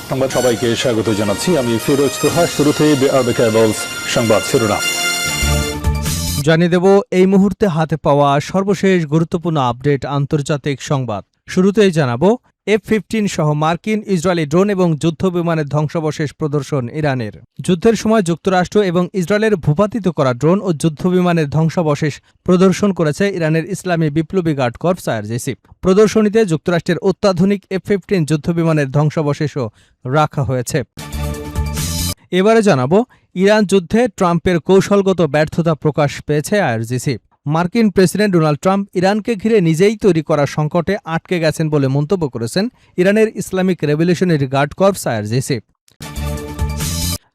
সংবাদ সবাইকে স্বাগত জানাচ্ছি। আমি ফিরোজ তোহা। শুরুতেই সংবাদ শিরোনাম জানিয়ে দেব এই মুহূর্তে হাতে পাওয়া সর্বশেষ গুরুত্বপূর্ণ আপডেট আন্তর্জাতিক সংবাদ। শুরুতেই জানাবো F-15 সহ মার্কিন ইসরায়েলি ড্রোন এবং যুদ্ধ বিমানের ধ্বংসাবশেষ প্রদর্শন ইরানের। যুদ্ধের সময় যুক্তরাষ্ট্র এবং ইসরায়েলের ভূপাতিত করা ড্রোন ও যুদ্ধ বিমানের ধ্বংসাবশেষ প্রদর্শন করেছে ইরানের ইসলামী বিপ্লবী গার্ড কর্পস IRGC। প্রদর্শনীতে যুক্তরাষ্ট্রের অত্যাধুনিক F-15 যুদ্ধ বিমানের ধ্বংসাবশেষও রাখা হয়েছে। এবারে জানাবো ইরান যুদ্ধে ট্রাম্পের কৌশলগত ব্যর্থতা প্রকাশ পেয়েছে IRGC। মার্কিন প্রেসিডেন্ট ডোনাল্ড ট্রাম্প ইরানকে ঘিরে নিজেই তৈরি করা সংকটে আটকে গেছেন বলে মন্তব্য করেছেন ইরানের Islamic revolutionary guard corps IRGC।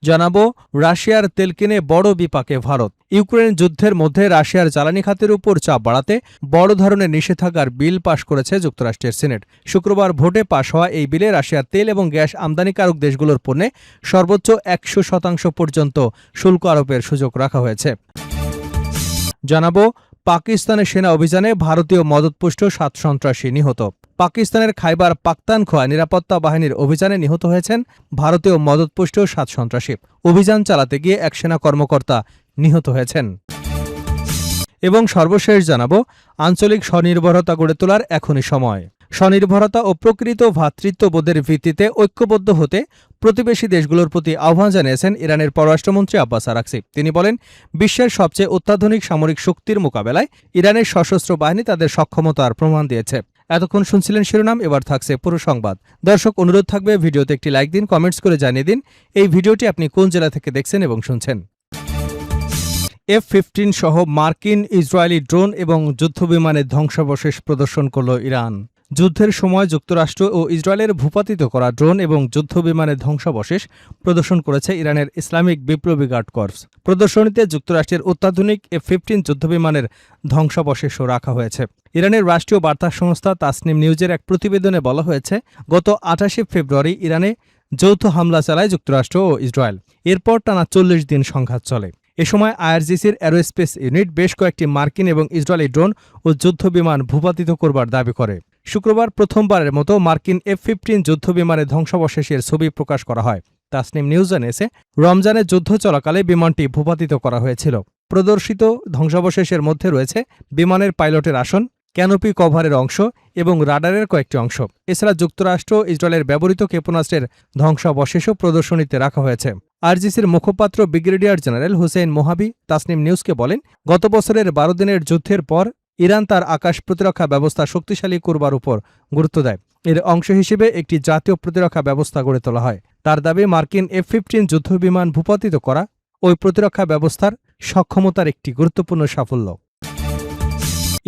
জানাবো রাশিয়ার তেল কিনে বড় বিপাকে ভারত। ইউক্রেন যুদ্ধের মধ্যে রাশিয়ার জ্বালানি খাতের উপর চাপ বাড়াতে বড় ধরনের নিষেধাজ্ঞার বিল পাশ করেছে যুক্তরাষ্ট্রের সিনেট। শুক্রবার ভোটে পাশ হওয়া এই বিলে রাশিয়ার তেল এবং গ্যাস আমদানিকারক দেশগুলোর পণ্যে সর্বোচ্চ 100% পর্যন্ত শুল্ক আরোপের সুযোগ রাখা হয়েছে। জানাবো পাকিস্তানের সেনা অভিযানে ভারতীয় মদতপুষ্ট 7 সন্ত্রাসী নিহত। পাকিস্তানের খাইবার পাখতানখোয়া নিরাপত্তা বাহিনীর অভিযানে নিহত হয়েছেন ভারতীয় মদতপুষ্ট 7 সন্ত্রাসী। অভিযান চালাতে গিয়ে এক সেনা কর্মকর্তা নিহত হয়েছেন। এবং সর্বশেষ জানাবো আঞ্চলিক স্বনির্ভরতা গড়ে তোলার এখনই সময়। স্বনির্ভরতা ও প্রকৃত ভ্রাতৃত্ববোধের ভিত্তিতে ঐক্যবদ্ধ হতে প্রতিবেশী দেশগুলোর প্রতি আহ্বান জানিয়েছেন ইরানের পররাষ্ট্রমন্ত্রী আব্বাস আরাকচি। তিনি বলেন, বিশ্বের সবচেয়ে অত্যাধুনিক সামরিক শক্তির মোকাবেলায় ইরানের সশস্ত্র বাহিনী তাদের সক্ষমতার প্রমাণ দিয়েছে। এতক্ষণ শুনছিলেন শিরোনাম, এবার থাকছে পুরো সংবাদ। দর্শক, অনুরোধ থাকবে ভিডিওতে একটি লাইক দিন, কমেন্টস করে জানিয়ে দিন এই ভিডিওটি আপনি কোন জেলা থেকে দেখছেন এবং শুনছেন। F-15 সহ মার্কিন ইসরায়েলি ড্রোন এবং যুদ্ধবিমানের ধ্বংসাবশেষ প্রদর্শন করল ইরান। যুদ্ধের সময় যুক্তরাষ্ট্র ও ইসরায়েলের ভূপাতিত করা ড্রোন এবং যুদ্ধবিমানের ধ্বংসাবশেষ প্রদর্শন করেছে ইরানের ইসলামিক বিপ্লবী গার্ড কর্পস। প্রদর্শনীতে যুক্তরাষ্ট্রের অত্যাধুনিক F-15 যুদ্ধবিমানের ধ্বংসাবশেষও রাখা হয়েছে। ইরানের রাষ্ট্রীয় বার্তা সংস্থা তাসনিম নিউজের এক প্রতিবেদনে বলা হয়েছে, গত 28 ফেব্রুয়ারি ইরানে যৌথ হামলা চালায় যুক্তরাষ্ট্র ও ইসরায়েল। এরপর টানা 40 দিন সংঘাত চলে। এ সময় IRGCর অ্যারোস্পেস ইউনিট বেশ কয়েকটি মার্কিন এবং ইসরায়েলি ড্রোন ও যুদ্ধবিমান ভূপাতিত করবার দাবি করে। শুক্রবার প্রথমবারের মতো মার্কিন F-15 যুদ্ধবিমানের ধ্বংসাবশেষের ছবি প্রকাশ করা হয়। তাসনিম নিউজ জানিয়েছে, রমজানের যুদ্ধ চলাকালে বিমানটি ভূপাতিত করা হয়েছিল। প্রদর্শিত ধ্বংসাবশেষের মধ্যে রয়েছে বিমানের পাইলটের আসন, ক্যানোপি কভারের অংশ এবং রাডারের কয়েকটি অংশ। এছাড়া যুক্তরাষ্ট্র ইসরায়েলের ব্যবহৃত ক্ষেপণাস্ত্রের ধ্বংসাবশেষও প্রদর্শনীতে রাখা হয়েছে। IRGCর মুখপাত্র ব্রিগেডিয়ার জেনারেল হুসেইন মোহাবি তাসনিম নিউজকে বলেন, গত বছরের 12 দিনের যুদ্ধের পর ইরান তার আকাশ প্রতিরক্ষা ব্যবস্থা শক্তিশালী করবার উপর গুরুত্ব দেয়। এর অংশ হিসেবে একটি জাতীয় প্রতিরক্ষা ব্যবস্থা গড়ে তোলা হয়। তার দাবি, মার্কিন F-15 যুদ্ধবিমান ভূপাতিত করা ওই প্রতিরক্ষা ব্যবস্থার সক্ষমতার একটি গুরুত্বপূর্ণ সাফল্য।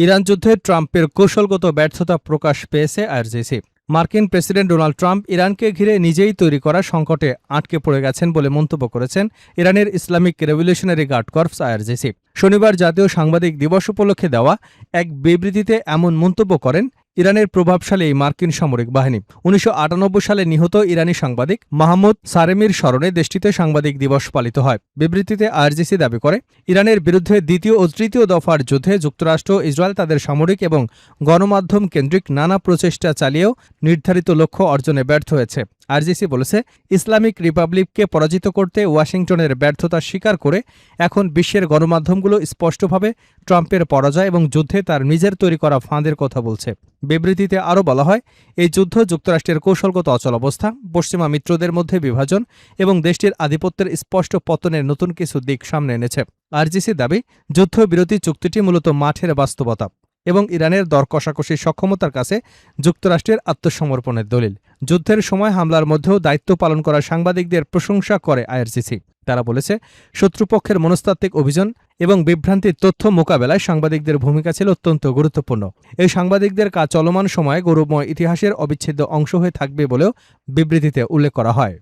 ইরান যুদ্ধে ট্রাম্পের কৌশলগত ব্যর্থতা প্রকাশ পেয়েছে IRGC। মার্কিন প্রেসিডেন্ট ডোনাল্ড ট্রাম্প ইরানকে ঘিরে নিজেই তৈরি করা সংকটে আটকে পড়ে গেছেন বলে মন্তব্য করেছেন ইরানের Islamic revolutionary guard corps IRGC। শনিবার জাতীয় সাংবাদিক দিবস উপলক্ষে দেওয়া এক বিবৃতিতে এমন মন্তব্য করেন ইরানের প্রভাবশালী এই মার্কিন সামরিক বাহিনী। 1998 সালে নিহত ইরানি সাংবাদিক মাহমুদ সারেমির স্মরণে দেশটিতে সাংবাদিক দিবস পালিত হয়। বিবৃতিতে IRGC দাবি করে, ইরানের বিরুদ্ধে দ্বিতীয় ও তৃতীয় দফার যুদ্ধে যুক্তরাষ্ট্র ইসরায়েল তাদের সামরিক এবং গণমাধ্যম কেন্দ্রিক নানা প্রচেষ্টা চালিয়েও নির্ধারিত লক্ষ্য অর্জনে ব্যর্থ হয়েছে। IRGC বলেছে, ইসলামিক রিপাবলিককে পরাজিত করতে ওয়াশিংটনের ব্যর্থতা স্বীকার করে এখন বিশ্বের গণমাধ্যমগুলো স্পষ্টভাবে ট্রাম্পের পরাজয় এবং যুদ্ধে তার নিজের তৈরি করা ফাঁদের কথা বলছে। বিবৃতিতে আরও বলা হয়, এই যুদ্ধ যুক্তরাষ্ট্রের কৌশলগত অচলাবস্থা, পশ্চিমা মিত্রদের মধ্যে বিভাজন এবং দেশটির আধিপত্যের স্পষ্ট পতনের নতুন কিছু দিক সামনে এনেছে। IRGC দাবি, যুদ্ধবিরতি চুক্তিটি মূলত মাঠের বাস্তবতা এবং ইরানের দর কষাকষির সক্ষমতার কাছে যুক্তরাষ্ট্রের আত্মসমর্পণের দলিল। যুদ্ধের সময় হামলার মধ্যেও দায়িত্ব পালন করা সাংবাদিকদের প্রশংসা করে IRGC। তারা বলেছে, শত্রুপক্ষের মনস্তাত্ত্বিক অভিযান এবং বিভ্রান্তির তথ্য মোকাবেলায় সাংবাদিকদের ভূমিকা ছিল অত্যন্ত গুরুত্বপূর্ণ। এই সাংবাদিকদের কাজ চলমান সময়ে গৌরবময় ইতিহাসের অবিচ্ছেদ্য অংশ হয়ে থাকবে বলেও বিবৃতিতে উল্লেখ করা হয়।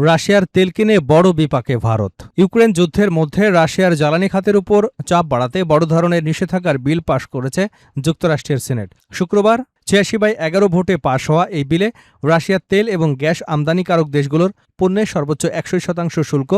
রাশিয়ার তেল কিনে বড় বিপাকে ভারত। ইউক্রেন যুদ্ধের মধ্যে রাশিয়ার জ্বালানি খাতের উপর চাপ বাড়াতে বড় ধরনের নিষেধাজ্ঞার বিল পাশ করেছে যুক্তরাষ্ট্রের সিনেট। শুক্রবার 86/11 ভোটে পাশ হওয়া এই বিলে রাশিয়ার তেল এবং গ্যাস আমদানিকারক দেশগুলোর পণ্যে সর্বোচ্চ 100% শুল্ক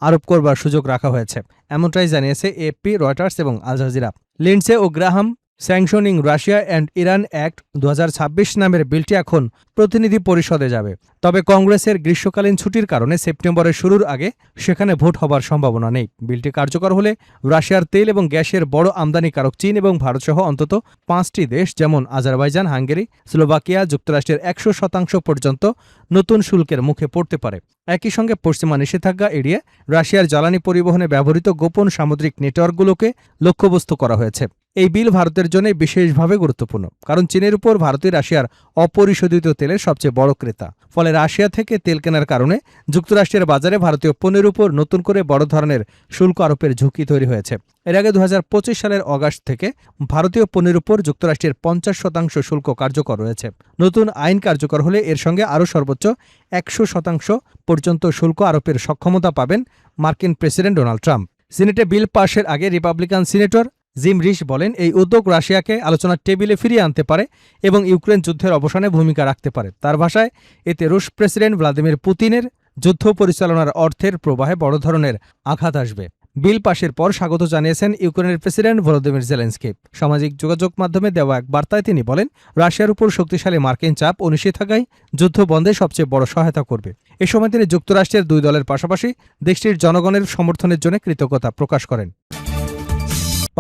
আরোপ করবার সুযোগ রাখা হয়েছে। এমনটাই জানিয়েছে AFP, রয়টার্স এবং Al Jazeera. Lindsey O Graham sanctioning Russia and Iran act 2026 নামের বিলটি এখন প্রতিনিধি পরিষদে যাবে। তবে কংগ্রেসের গ্রীষ্মকালীন ছুটির কারণে সেপ্টেম্বরের শুরুর আগে সেখানে ভোট হবার সম্ভাবনা নেই। বিলটি কার্যকর হলে রাশিয়ার তেল এবং গ্যাসের বড় আমদানিকারক চীন এবং ভারতসহ অন্তত 5টি দেশ যেমন আজারবাইজান, হাঙ্গেরি, স্লোভাকিয়া, যুক্তরাষ্ট্রের 100% পর্যন্ত নতুন শুল্কের মুখে পড়তে পারে। একই সঙ্গে পশ্চিমা নিষেধাজ্ঞা এড়িয়ে রাশিয়ার জ্বালানি পরিবহনে ব্যবহৃত গোপন সামুদ্রিক নেটওয়ার্কগুলোকে লক্ষ্যবস্তু করা হয়েছে। এই বিল ভারতের জন্য বিশেষভাবে গুরুত্বপূর্ণ, কারণ চীনের উপর ভারতই রাশিয়ার অপরিশোধিত তেলের সবচেয়ে বড় ক্রেতা। ফলে রাশিয়া থেকে তেল কেনার কারণে যুক্তরাষ্ট্রের বাজারে ভারতীয় পণ্যের উপর নতুন করে বড় ধরনের শুল্ক আরোপের ঝুঁকি তৈরি হয়েছে। এর আগে 2025 সালের অগাস্ট থেকে ভারতীয় পণ্যের উপর যুক্তরাষ্ট্রের 50% শুল্ক কার্যকর রয়েছে। নতুন আইন কার্যকর হলে এর সঙ্গে আরও সর্বোচ্চ 100% পর্যন্ত শুল্ক আরোপের সক্ষমতা পাবেন মার্কিন প্রেসিডেন্ট ডোনাল্ড ট্রাম্প। সিনেটে বিল পাশের আগে রিপাবলিকান সিনেটর জিম রিশ বলেন, এই উদ্যোগ রাশিয়াকে আলোচনার টেবিলে ফিরিয়ে আনতে পারে এবং ইউক্রেন যুদ্ধের অবসানে ভূমিকা রাখতে পারে। তার ভাষায়, এতে রুশ প্রেসিডেন্ট ভ্লাদিমির পুতিনের যুদ্ধ পরিচালনার অর্থের প্রবাহে বড় ধরনের আঘাত আসবে। বিল পাশের পর স্বাগত জানিয়েছেন ইউক্রেনের প্রেসিডেন্ট ভলোদিমির জেলেনস্কি। সামাজিক যোগাযোগ মাধ্যমে দেওয়া এক বার্তায় তিনি বলেন, রাশিয়ার উপর শক্তিশালী মার্কিন চাপ ও নিষেধাজ্ঞায় যুদ্ধ বন্ধে সবচেয়ে বড় সহায়তা করবে। এ সময় তিনি যুক্তরাষ্ট্রের দুই দলের পাশাপাশি দেশটির জনগণের সমর্থনের জন্য কৃতজ্ঞতা প্রকাশ করেন।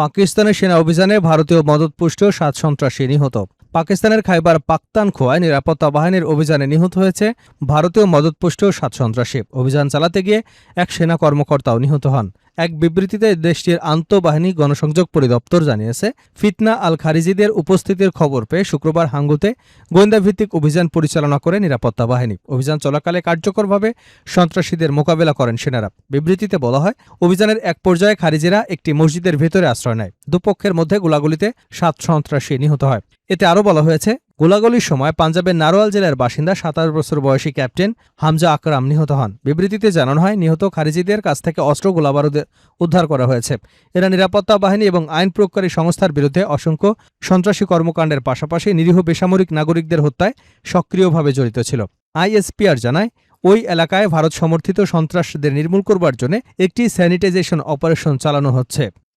পাকিস্তানের সেনা অভিযানে ভারতীয় মদতপুষ্ট 7 সন্ত্রাসী নিহত। পাকিস্তানের খাইবার পাখতানখোয়ায় নিরাপত্তা বাহিনীর অভিযানে নিহত হয়েছে ভারতীয় মদতপুষ্ট 7 সন্ত্রাসী। অভিযান চালাতে গিয়ে এক সেনা কর্মকর্তাও নিহত হন। এক বিবৃতিতে দেশটির আন্তঃবাহিনী গণসংযোগ পরিদপ্তর জানিয়েছে, ফিতনা আল খারিজিদের উপস্থিতির খবর পেয়ে শুক্রবার হাঙ্গুতে গোয়েন্দাভিত্তিক অভিযান পরিচালনা করে নিরাপত্তা বাহিনী। অভিযান চলাকালে কার্যকরভাবে সন্ত্রাসীদের মোকাবেলা করেন সেনারা। বিবৃতিতে বলা হয়, অভিযানের এক পর্যায়ে খারিজিরা একটি মসজিদের ভেতরে আশ্রয় নেয়। দুপক্ষের মধ্যে গোলাগুলিতে 7 সন্ত্রাসী নিহত হয়। এতে আরও বলা হয়েছে, গোলাগুলির সময় পাঞ্জাবের নারোয়াল জেলার বাসিন্দা 27 বছর বয়সী ক্যাপ্টেন হামজা আকরাম নিহত হন। বিবৃতিতে জানানো হয়, নিহত খারিজিদের কাছ থেকে অস্ত্র গোলাবারুদ উদ্ধার করা হয়েছে। এরা নিরাপত্তা বাহিনী এবং আইন প্রয়োগকারী সংস্থার বিরুদ্ধে অসংখ্য সন্ত্রাসী কর্মকাণ্ডের পাশাপাশি নিরীহ বেসামরিক নাগরিকদের হত্যায় সক্রিয়ভাবে জড়িত ছিল। আইএসপিআর জানায়, ওই এলাকায় ভারত সমর্থিত সন্ত্রাসীদের নির্মূল করবার জন্য একটি স্যানিটাইজেশন অপারেশন চালানো হচ্ছে।